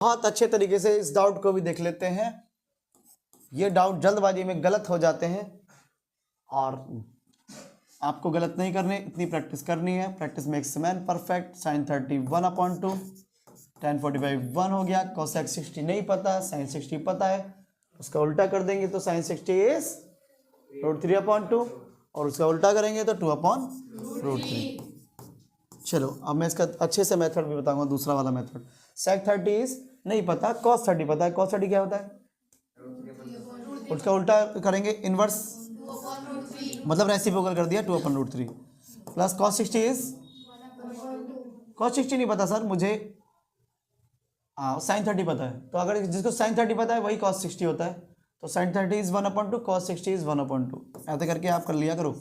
बहुत अच्छे तरीके से इस डाउट को भी देख लेते हैं। ये डाउट जल्दबाजी में गलत हो जाते हैं और आपको गलत नहीं करने, इतनी प्रैक्टिस करनी है। Practice makes man perfect. sin 30 1/2, tan 45 1 हो गया। cosec 60 नहीं पता, sin 60 पता है, उसका उल्टा कर देंगे तो sin 60 इज √3/2 और उसका उल्टा करेंगे तो 2/√3। चलो अब मैं इसका अच्छे से मेथड भी बताऊंगा, दूसरा वाला मेथड। sec 30 इज नहीं पता, cos 30 पता है। cos 30 क्या होता है? उसका उल्टा करेंगे, इनवर्स, मतलब रेसिप्रोकल कर दिया 2/√3 प्लस cos 60 इज, cos 60 नहीं पता सर मुझे, sin 30 पता है। तो अगर जिसको sin 30 पता है वही cos 60 होता है, तो sin 30 इज 1/2, cos 60 इज 1/2, ऐसे करके आप कर लिया करो।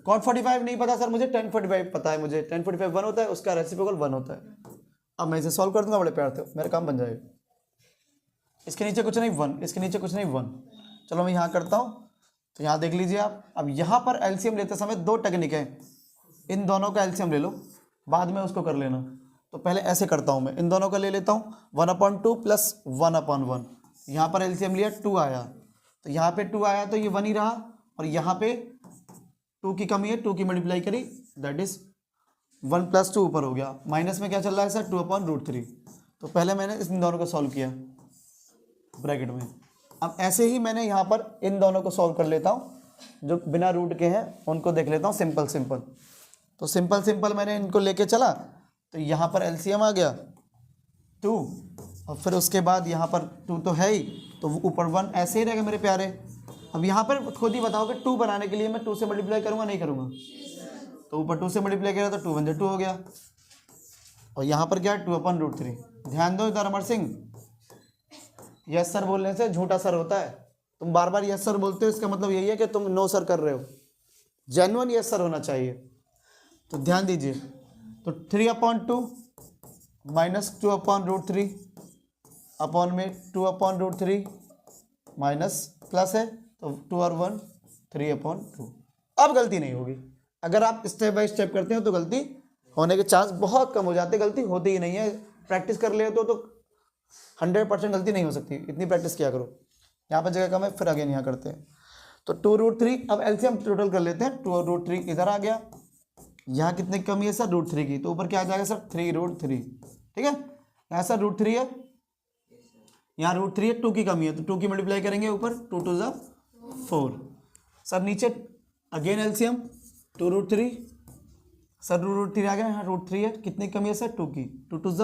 cot 45 नहीं पता सर मुझे, tan 45 पता है मुझे, tan 45 1 होता है, उसका रेसिप्रोकल 1 होता है। अब मैं इसे सॉल्व कर दूंगा बड़े प्यार से, मेरा काम बन जाएगा। इसके नीचे कुछ नहीं 1, इसके नीचे कुछ नहीं 1। चलो मैं यहाँ करता हूँ, तो यहाँ देख लीजिए आप। अब यहाँ पर एलसीएम लेते समय दो टेक्निक है, इन दोनों का एलसीएम ले लो, बाद में उसको कर लेना। तो पहले ऐसे करता हूँ मैं, इन दोनों का ले लेता हूँ 1/2 प्लस 1/1। यहाँ पर एलसीएम लिया 2 आया, तो यहाँ पे 2 आया तो ये 1 ही रहा, और यहाँ पे 2 की कमी है, 2 की मल्टीप्लाई करी, दैट इज 1 + 2 ऊपर हो गया। माइनस में क्या चल रहा है सर? 2/√3। तो पहले मैंने इन दोनों को सॉल्व किया ब्रैकेट में। अब ऐसे ही मैंने यहाँ पर इन दोनों को सॉल्व कर लेता हूँ, जो बिना रूट के हैं उनको देख लेता हूँ सिंपल सिंपल। तो सिंपल सिंपल मैंने इनको लेके चला, तो यहाँ पर एलसीएम आ गया 2, और फिर उसके बाद यहाँ पर 2 तो है ही, तो ऊपर 1 ऐसे ही रहेगा मेरे प्यारे। अब यहाँ पर खुद ही बताओ कि 2 बनाने के लिए मैं 2 से मल्टीप्लाई करूँगा नहीं करूँगा? तो ऊपर 2 से मल्टीप्लाई किया तो 2 × 2 हो गया, और यहाँ पर क्या है 2/√3। ध्यान दो इधर अमर सिंह, यस सर बोलने से झूठा सर होता है। तुम बार बार यस सर बोलते हो, इसका मतलब यही है कि तुम नो सर कर रहे हो। जेन्युइन यस सर होना चाहिए। तो ध्यान दीजिए, तो 3/2 माइनस 2/√3 अपॉन में 2/√3 माइनस प्लस है, तो 2 और 1 3/2। अब गलती नहीं होगी। अगर आप स्टेप बाय स्टेप करते हो तो गलती होने के चांस बहुत कम हो जाते, गलती होती ही नहीं है। प्रैक्टिस कर ले तो 100% गलती नहीं हो सकती, इतनी प्रैक्टिस किया करो। यहाँ पर जगह कम है, फिर अगेन यहाँ करते हैं। तो 2√3, अब एलसीएम टोटल कर लेते हैं। 2√3 इधर आ गया, यहाँ कितने कमी है सर? √3 की, तो ऊपर क्या आ जाएगा सर? 3√3। ठीक है, यहाँ सर √3 है, यहाँ √3 है, 2 की कमी है, तो 2 की मल्टीप्लाई करेंगे ऊपर, 2 × 2 = 4। सर नीचे अगेन एलसीएम 2√3, सर √3 आ गया, यहाँ √3 है, कितनी कमी है सर? 2 की, 2 × 2 =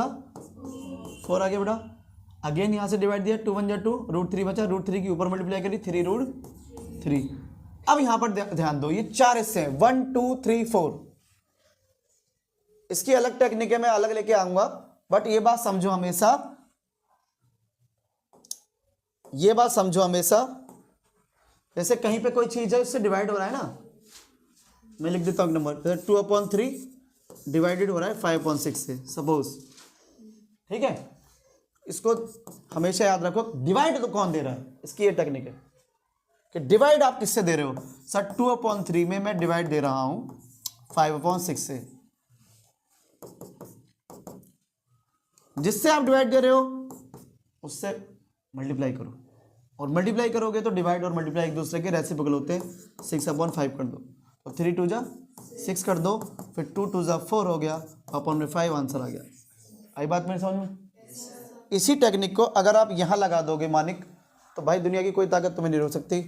4 आ गया बेटा। अगेन यहाँ से डिवाइड दिया, 2 × 1 = 2, √3 बचा, √3 की ऊपर मल्टीप्लाई करी, 3√3। अब यहाँ पर ध्यान दो, ये 4 हिस्से हैं, 1 2 3 4। इसकी अलग टेक्निक है, मैं अलग लेके आऊंगा, बट ये बात समझो हमेशा, ये बात समझो हमेशा, जैसे कहीं पे कोई चीज है उससे डिवाइड हो रहा है ना, मैं लिख देता हूँ नंबर, जैसे 2/3 डिवाइडेड हो रहा है 5/6 से सपोज। ठीक है, इसको हमेशा याद रखो, डिवाइड तो कौन दे रहा है, इसकी ये टेक्निक है कि डिवाइड आप किससे दे रहे हो। सर 2/3 में मैं डिवाइड दे रहा हूं 5/6 से, जिससे आप डिवाइड दे रहे हो उससे मल्टीप्लाई करो, और मल्टीप्लाई करोगे तो डिवाइड और मल्टीप्लाई एक दूसरे के रेसिप्रोकल होते हैं। 6/5 कर दो, तो 3 × 2 = 6 कर दो, फिर 2 × 2 = 4 हो गया, अपॉन में 5 आंसर आ गया। आई बात मेरी समझ में? इसी टेक्निक को अगर आप यहां लगा दोगे मानिक, तो भाई दुनिया की कोई ताकत तुम्हें नहीं रोक सकती।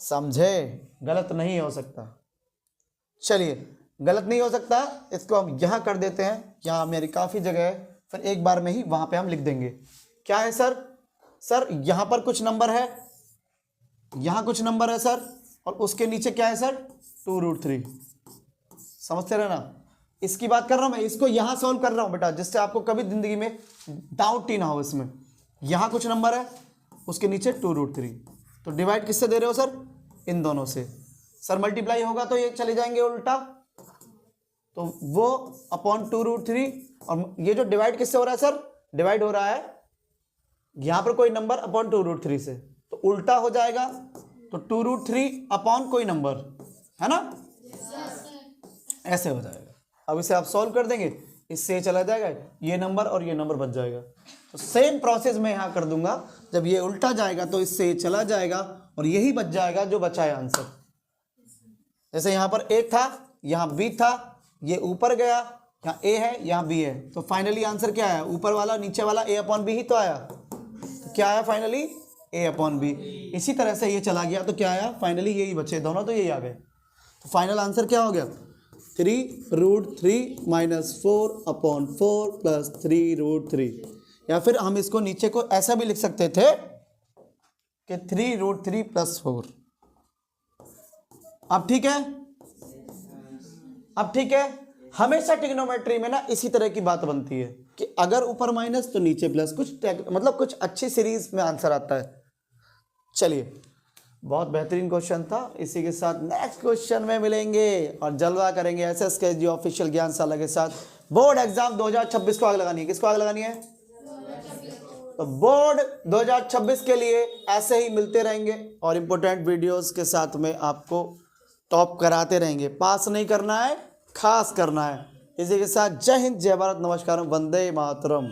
समझे? गलत नहीं हो सकता। चलिए, गलत नहीं हो सकता, इसको हम यहां कर देते हैं। यहाँ मेरी काफ़ी जगह है, फिर एक बार में ही वहां पे हम लिख देंगे। क्या है सर? सर यहां पर कुछ नंबर है, यहां कुछ नंबर है सर, और उसके नीचे क्या है सर? 2√3। समझते रहना, इसकी बात कर रहा हूं मैं, इसको यहां सॉल्व कर रहा हूं बेटा, जिससे आपको कभी जिंदगी में डाउट ही ना हो इसमें। यहां कुछ नंबर है, उसके नीचे 2√3, तो डिवाइड किससे दे रहे हो सर? इन दोनों से। सर मल्टीप्लाई होगा तो ये चले जाएंगे उल्टा, तो वो अपॉन 2√3, और ये जो डिवाइड किससे हो रहा है सर? डिवाइड हो रहा है यहां पर कोई नंबर अपॉन 2√3 से, तो उल्टा हो जाएगा, तो 2√3 अपॉन कोई नंबर, है ना? ऐसे हो जाएगा। अब इसे आप सॉल्व कर देंगे, इससे चला जाएगा, ये नंबर और ये नंबर बच जाएगा। तो सेम प्रोसेस मैं यहाँ कर दूंगा, जब ये उल्टा जाएगा तो इससे चला जाएगा और यही बच जाएगा जो बचा है आंसर। जैसे यहाँ पर ए था, यहाँ बी था, ये ऊपर गया, यहाँ ए है, यहाँ बी है, तो फाइनली आंसर क्या आया? ऊपर वाला नीचे वाला ए अपॉन बी ही तो आया। तो क्या आया फाइनली? ए अपॉन बी। इसी तरह से ये चला गया तो क्या आया? फाइनली यही बचे, दोनों तो यही आ गए। तो फाइनल आंसर क्या हो गया? 3√3 - 4/4 + 3√3। या फिर हम इसको नीचे को ऐसा भी लिख सकते थे कि 3√3 + 4। अब ठीक है, अब ठीक है। हमेशा ट्रिग्नोमेट्री में ना इसी तरह की बात बनती है कि अगर ऊपर माइनस तो नीचे प्लस, मतलब कुछ अच्छी सीरीज में आंसर आता है। चलिए, बहुत बेहतरीन क्वेश्चन था। इसी के साथ नेक्स्ट क्वेश्चन में मिलेंगे और जलवा करेंगे SSKG ऑफिशियल ज्ञानशाला के साथ। बोर्ड एग्जाम 2026 को आग लगानी है। किसको आग लगानी है? तो बोर्ड 2026 के लिए ऐसे ही मिलते रहेंगे और इम्पोर्टेंट वीडियोस के साथ में आपको टॉप कराते रहेंगे। पास नहीं करना है, खास करना है। इसी के साथ जय हिंद, जय भारत, नमस्कार, वंदे मातरम।